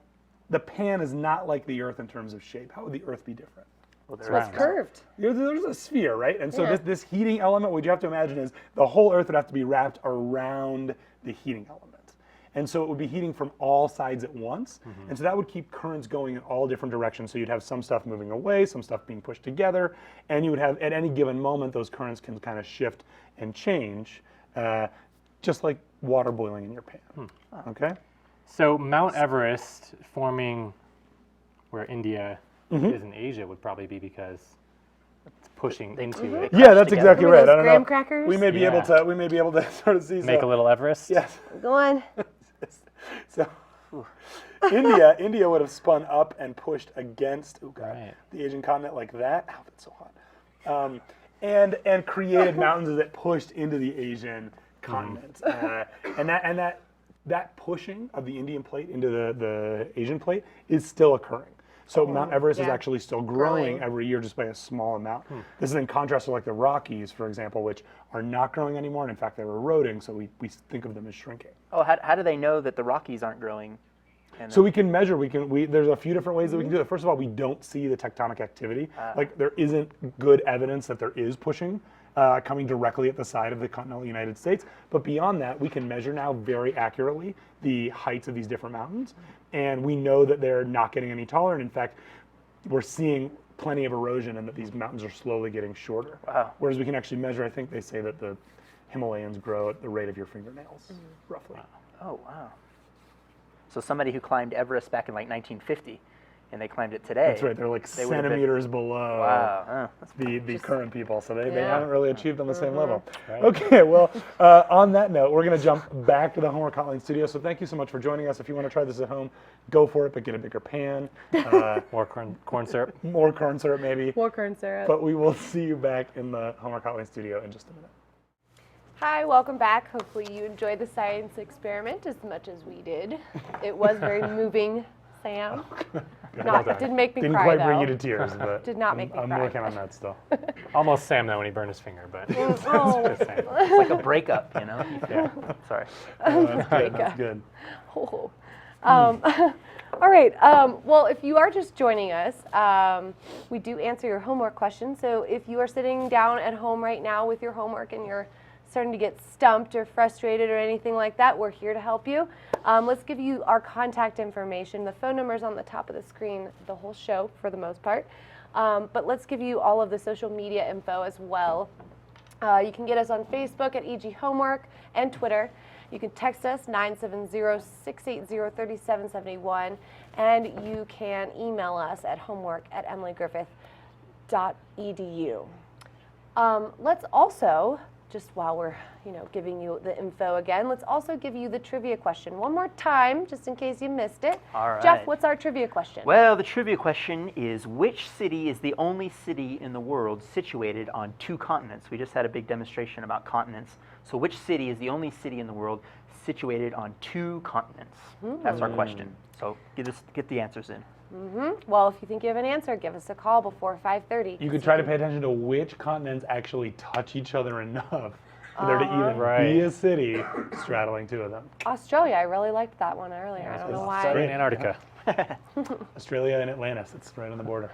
the pan is not like the Earth in terms of shape. How would the Earth be different? Well, So it's curved. There's a sphere, right? And so Yeah. this heating element, what you have to imagine is the whole Earth would have to be wrapped around the heating element. And so it would be heating from all sides at once. And so that would keep currents going in all different directions. So you'd have some stuff moving away, some stuff being pushed together, and you would have, at any given moment, those currents can kind of shift and change, just like water boiling in your pan. Okay? So Mount Everest forming where India Mm-hmm. is in Asia would probably be because it's pushing into it. Yeah, that's together. exactly Remember right. I those don't graham know. crackers? We may be able to sort of see Make a so. little Everest. Yes. Go on. So India would have spun up and pushed against Right. the Asian continent like that. Ow, that's so hot. And created mountains that pushed into the Asian continent. And that pushing of the Indian plate into the Asian plate is still occurring. So Mount Everest is yeah. actually still growing Growing. every year just by a small amount. This is in contrast to like the Rockies, for example, which are not growing anymore. And in fact, they're eroding. So we think of them as shrinking. Oh, how do they know that the Rockies aren't growing? So we can measure. There's a few different ways that we can do it. First of all, we don't see the tectonic activity. Like there isn't good evidence that there is pushing coming directly at the side of the continental United States. But beyond that, we can measure now very accurately the heights of these different mountains, and we know that they're not getting any taller. And in fact, we're seeing plenty of erosion, and that these mountains are slowly getting shorter. Wow. Whereas we can actually measure. I think they say that the Himalayas grow at the rate of your fingernails, roughly. Oh, wow. So somebody who climbed Everest back in like 1950, and they climbed it today. That's right. They're like they would have been- centimeters below. Wow. That's The current people, so they Yeah. haven't really achieved on the same level. Right. Okay, well, on that note, we're going to jump back to the Homework Hotline studio. So thank you so much for joining us. If you want to try this at home, go for it, but get a bigger pan, More corn syrup. more corn syrup maybe. More corn syrup. But we will see you back in the Homework Hotline studio in just a minute. Hi, welcome back. Hopefully you enjoyed the science experiment as much as we did. It was very moving, Sam. Didn't make me Didn't cry quite though. bring you to tears, but Did not make me I'm cry. working on that still. Almost Sam though when he burned his finger, but Oh. just saying. it's like a breakup, you know? Yeah. Sorry. That's good. That's good. Oh. All right. Well, if you are just joining us, we do answer your homework questions. So if you are sitting down at home right now with your homework and you're starting to get stumped or frustrated or anything like that, we're here to help you. Let's give you our contact information. The phone number is on the top of the screen the whole show for the most part. But let's give you all of the social media info as well. You can get us on Facebook at EG Homework and Twitter. You can text us 970-680-3771, and you can email us at homework@emilygriffith.edu. Let's also, just while we're giving you the info again, let's also give you the trivia question one more time, just in case you missed it. All right. Jeff, what's our trivia question? Well, the trivia question is, which city is the only city in the world situated on 2 continents? We just had a big demonstration about continents. So which city is the only city in the world situated on 2 continents? That's our question. So get the answers in. Well, if you think you have an answer, give us a call before 5:30. You could try to pay attention to which continents actually touch each other enough for there to even be a city straddling 2 of them. Australia, I really liked that one earlier. I don't know it's why. great. In Antarctica. Australia and Atlantis, it's right on the border.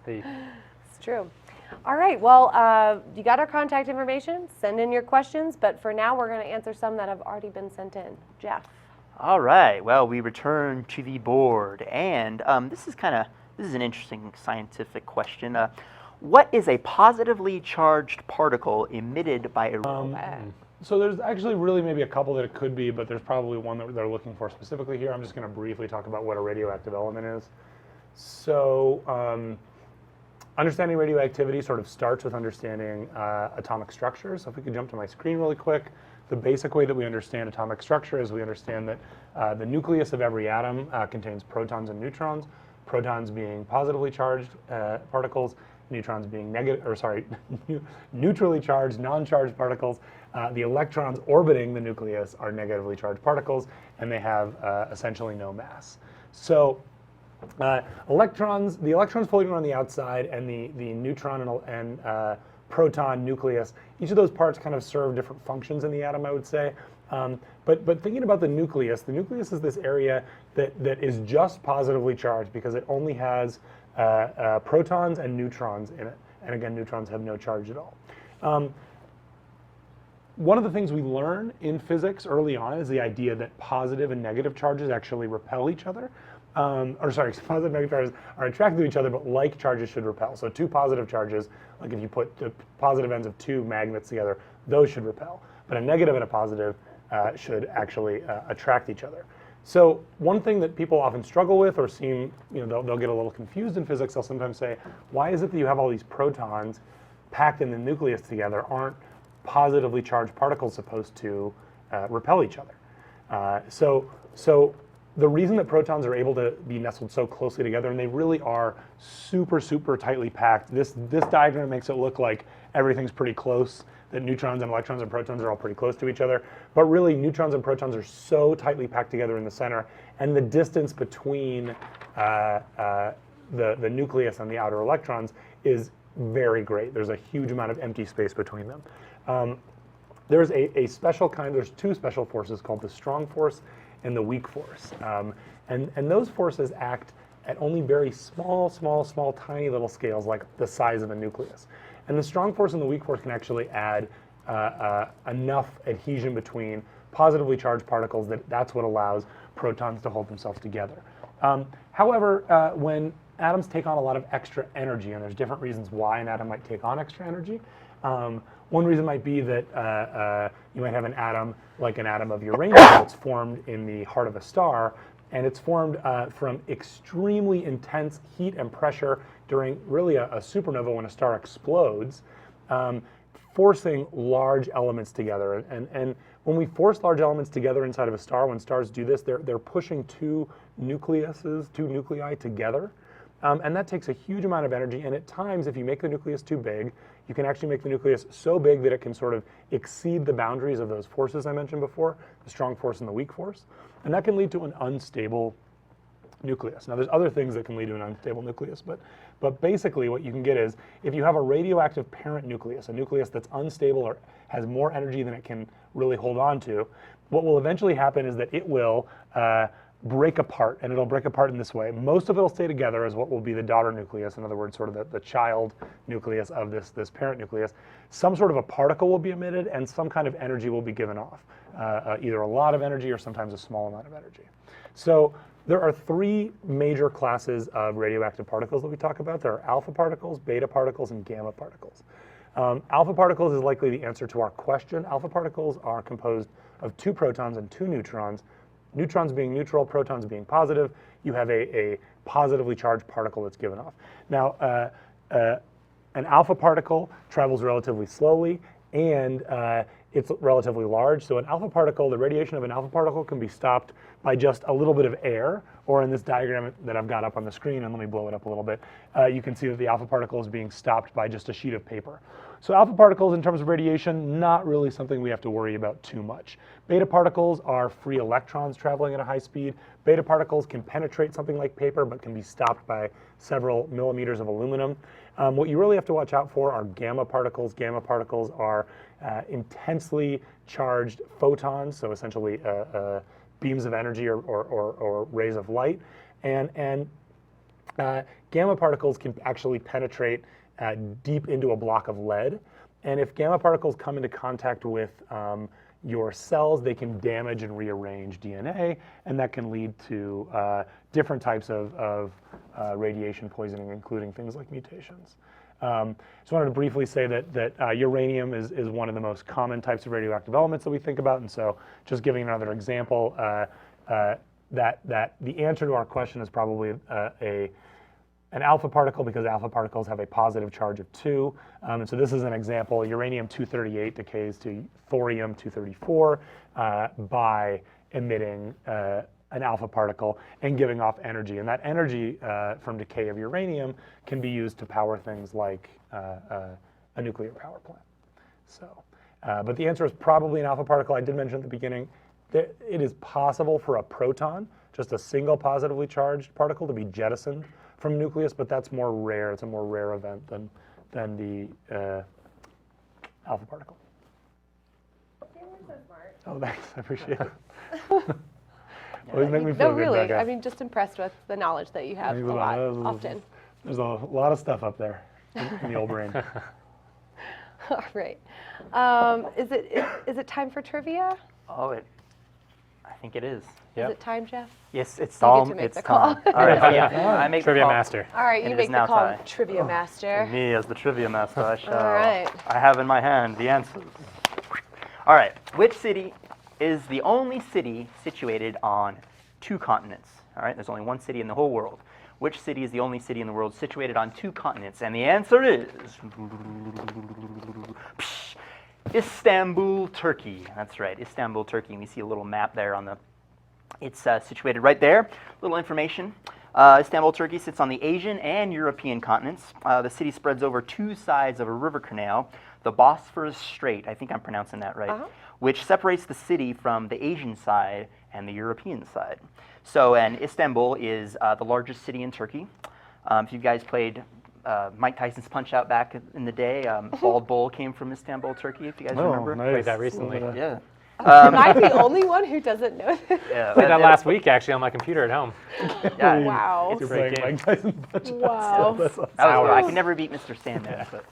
It's true. All right, well, you got our contact information. Send in your questions, but for now, we're going to answer some that have already been sent in. Jeff. All right. Well, we return to the board, and this is an interesting scientific question. What is a positively charged particle emitted by a So there's actually really maybe a couple that it could be, but there's probably one that they're looking for specifically here. I'm just going to briefly talk about what a radioactive element is. So understanding radioactivity sort of starts with understanding atomic structure. So if we could jump to my screen really quick, the basic way that we understand atomic structure is we understand that the nucleus of every atom contains protons and neutrons, protons being positively charged particles, neutrons being neutrally charged, non-charged particles. The electrons orbiting the nucleus are negatively charged particles, and they have essentially no mass. So the electrons floating around the outside, and the neutron and proton nucleus, each of those parts kind of serve different functions in the atom, I would say. But thinking about the nucleus is this area that is just positively charged because it only has protons and neutrons in it. And again, neutrons have no charge at all. One of the things we learn in physics early on is the idea that positive and negative charges actually repel each other. Positive and negative charges are attracted to each other, but like charges should repel. So two positive charges, like if you put the positive ends of two magnets together, those should repel. But a negative and a positive should actually attract each other. So one thing that people often struggle with, or seem, they'll get a little confused in physics, they'll sometimes say, why is it that you have all these protons packed in the nucleus together? Aren't positively charged particles supposed to repel each other? So the reason that protons are able to be nestled so closely together, and they really are super, super tightly packed, this diagram makes it look like everything's pretty close, that neutrons and electrons and protons are all pretty close to each other. But really, neutrons and protons are so tightly packed together in the center, and the distance between the nucleus and the outer electrons is very great. There's a huge amount of empty space between them. There's there's two special forces called the strong force and the weak force. And those forces act at only very small, tiny little scales, like the size of a nucleus. And the strong force and the weak force can actually add enough adhesion between positively charged particles that's what allows protons to hold themselves together. However, when atoms take on a lot of extra energy, and there's different reasons why an atom might take on extra energy, one reason might be that you might have an atom, like an atom of uranium, that's formed in the heart of a star, and it's formed from extremely intense heat and pressure during really a supernova when a star explodes, forcing large elements together. And when we force large elements together inside of a star, when stars do this, they're pushing two nuclei together. And that takes a huge amount of energy, and at times, if you make the nucleus too big, you can actually make the nucleus so big that it can sort of exceed the boundaries of those forces I mentioned before, the strong force and the weak force. And that can lead to an unstable nucleus. Now, there's other things that can lead to an unstable nucleus, but basically what you can get is, if you have a radioactive parent nucleus, a nucleus that's unstable or has more energy than it can really hold on to, what will eventually happen is that it will break apart, and it'll break apart in this way. Most of it will stay together as what will be the daughter nucleus, in other words, sort of the child nucleus of this parent nucleus. Some sort of a particle will be emitted, and some kind of energy will be given off, either a lot of energy or sometimes a small amount of energy. So there are three major classes of radioactive particles that we talk about. There are alpha particles, beta particles, and gamma particles. Alpha particles is likely the answer to our question. Alpha particles are composed of two protons and two neutrons. Neutrons being neutral, protons being positive. You have a positively charged particle that's given off. Now, an alpha particle travels relatively slowly, and it's relatively large. So an alpha particle, the radiation of an alpha particle can be stopped by just a little bit of air, or in this diagram that I've got up on the screen, and let me blow it up a little bit, you can see that the alpha particle is being stopped by just a sheet of paper. So alpha particles, in terms of radiation, not really something we have to worry about too much. Beta particles are free electrons traveling at a high speed. Beta particles can penetrate something like paper, but can be stopped by several millimeters of aluminum. What you really have to watch out for are gamma particles. Gamma particles are intensely charged photons, so essentially beams of energy or rays of light. And gamma particles can actually penetrate deep into a block of lead. And if gamma particles come into contact with your cells, they can damage and rearrange DNA, and that can lead to different types of radiation poisoning, including things like mutations. Just wanted to briefly say that uranium is one of the most common types of radioactive elements that we think about, and so just giving another example, that the answer to our question is probably an alpha particle, because alpha particles have a positive charge of 2. And so this is an example. Uranium-238 decays to thorium-234 by emitting an alpha particle and giving off energy. And that energy from decay of uranium can be used to power things like a nuclear power plant. So, but the answer is probably an alpha particle. I did mention at the beginning that it is possible for a proton, just a single positively charged particle, to be jettisoned from a nucleus, but that's more rare. It's a more rare event than the alpha particle. You're so smart. Oh, thanks. I appreciate it. Always make me feel No, good, really. Becca. I mean, just impressed with the knowledge that you have a lot, often. There's a lot of stuff up there in the old brain. All right. Is it time for trivia? Oh, I think it is. Yep. Is it time, Jeff? Yes, it's You get time. to make It's the call. time. All right, yeah, I make Trivia the call. master. All right, And you it is make the now call, time. trivia master. Me as the trivia master, I shall. All right. I have in my hand the answers. All right. Which city is the only city situated on 2 continents? All right. There's only one city in the whole world. Which city is the only city in the world situated on 2 continents? And the answer is Istanbul, Turkey. That's right, Istanbul, Turkey. And we see a little map there on the. It's situated right there. Little information. Istanbul, Turkey sits on the Asian and European continents. The city spreads over 2 sides of a river canal, the Bosphorus Strait, I think I'm pronouncing that right, which separates the city from the Asian side and the European side. So, and Istanbul is the largest city in Turkey. If you guys played Mike Tyson's Punch-Out back in the day, Bald Bull came from Istanbul, Turkey, if you guys remember. Nice. Played that recently. Yeah. Am I the only one who doesn't know this? Yeah, Played that last week actually on my computer at home. Yeah, Wow. You're great playing game. Mike Tyson's Punch-Out. Wow. That's awesome. that was, I could never beat Mr. Sandman. But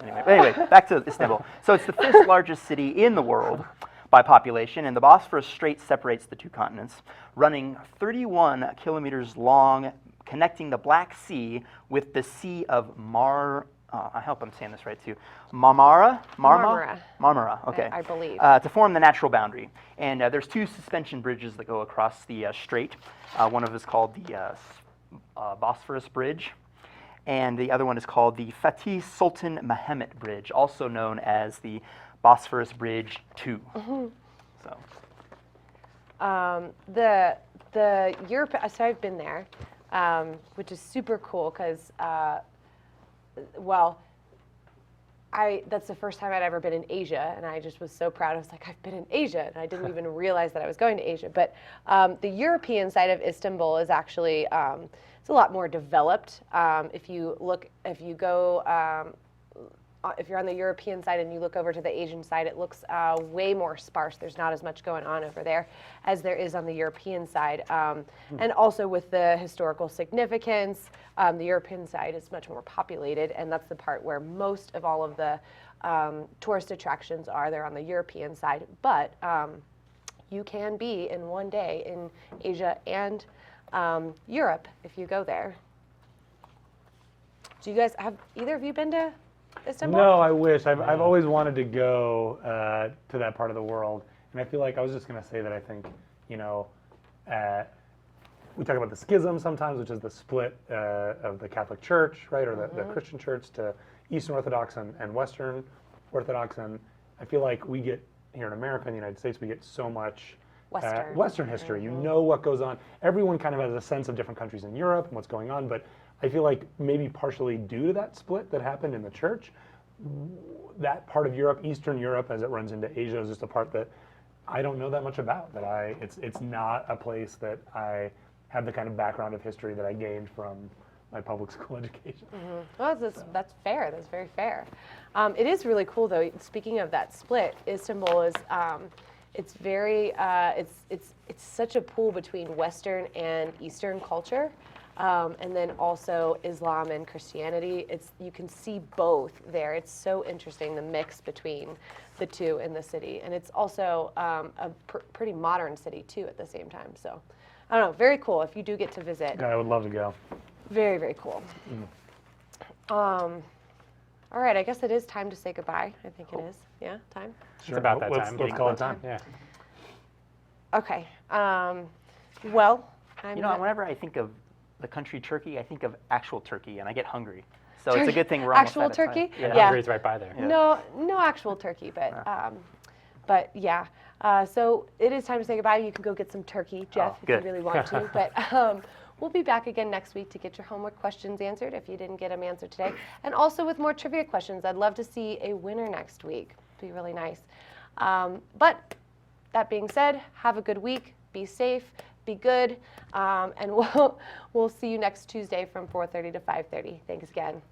anyway, back to Istanbul. So it's the 5th largest city in the world by population, and the Bosphorus Strait separates the 2 continents, running 31 kilometers long, connecting the Black Sea with the Sea of I hope I'm saying this right too. Marmara? Okay. I believe. To form the natural boundary. And there's 2 suspension bridges that go across the strait. One of them is called the Bosphorus Bridge, and the other one is called the Fatih Sultan Mehmet Bridge, also known as the Bosphorus Bridge 2. So. The Europe. So I've been there, which is super cool because. That's the first time I'd ever been in Asia, and I just was so proud. I was like, I've been in Asia, and I didn't even realize that I was going to Asia. But the European side of Istanbul is actually it's a lot more developed. If you're on the European side and you look over to the Asian side, it looks way more sparse. There's not as much going on over there as there is on the European side. And also with the historical significance, the European side is much more populated, and that's the part where most of all of the tourist attractions are. They're on the European side, but you can be in one day in Asia and Europe if you go there. Have either of you been to Istanbul? No, I wish. I've always wanted to go to that part of the world, and I feel like I was just going to say that I think, we talk about the schism sometimes, which is the split of the Catholic Church, right, or the Christian Church to Eastern Orthodox and Western Orthodox, and I feel like we get, here in America, in the United States, we get so much Western history. You know what goes on. Everyone kind of has a sense of different countries in Europe and what's going on, but I feel like maybe partially due to that split that happened in the church, that part of Europe, Eastern Europe, as it runs into Asia, is just a part that I don't know that much about. That it's not a place that I have the kind of background of history that I gained from my public school education. Well, that's fair. That's very fair. It is really cool, though. Speaking of that split, Istanbul is It's very, it's such a pool between Western and Eastern culture, and then also Islam and Christianity. You can see both there. It's so interesting, the mix between the two in the city, and it's also a pretty modern city too at the same time. So, I don't know, very cool if you do get to visit. Yeah, I would love to go. Very, very cool. All right, I guess it is time to say goodbye. I think it is. Yeah, time? Sure. It's about that let's, time. Let's call it time. Yeah. Okay. Well, I'm You know, whenever I think of the country Turkey, I think of actual turkey, and I get hungry. So it's a good thing we're almost Actual out of time. turkey? Yeah. Yeah. Hungary's right by there. No actual turkey, but yeah. So it is time to say goodbye. You can go get some turkey, Jeff, if good. you really want to. But we'll be back again next week to get your homework questions answered if you didn't get them answered today, and also with more trivia questions. I'd love to see a winner next week. It'd be really nice. But that being said, have a good week. Be safe. Be good. And we'll see you next Tuesday from 4:30 to 5:30. Thanks again.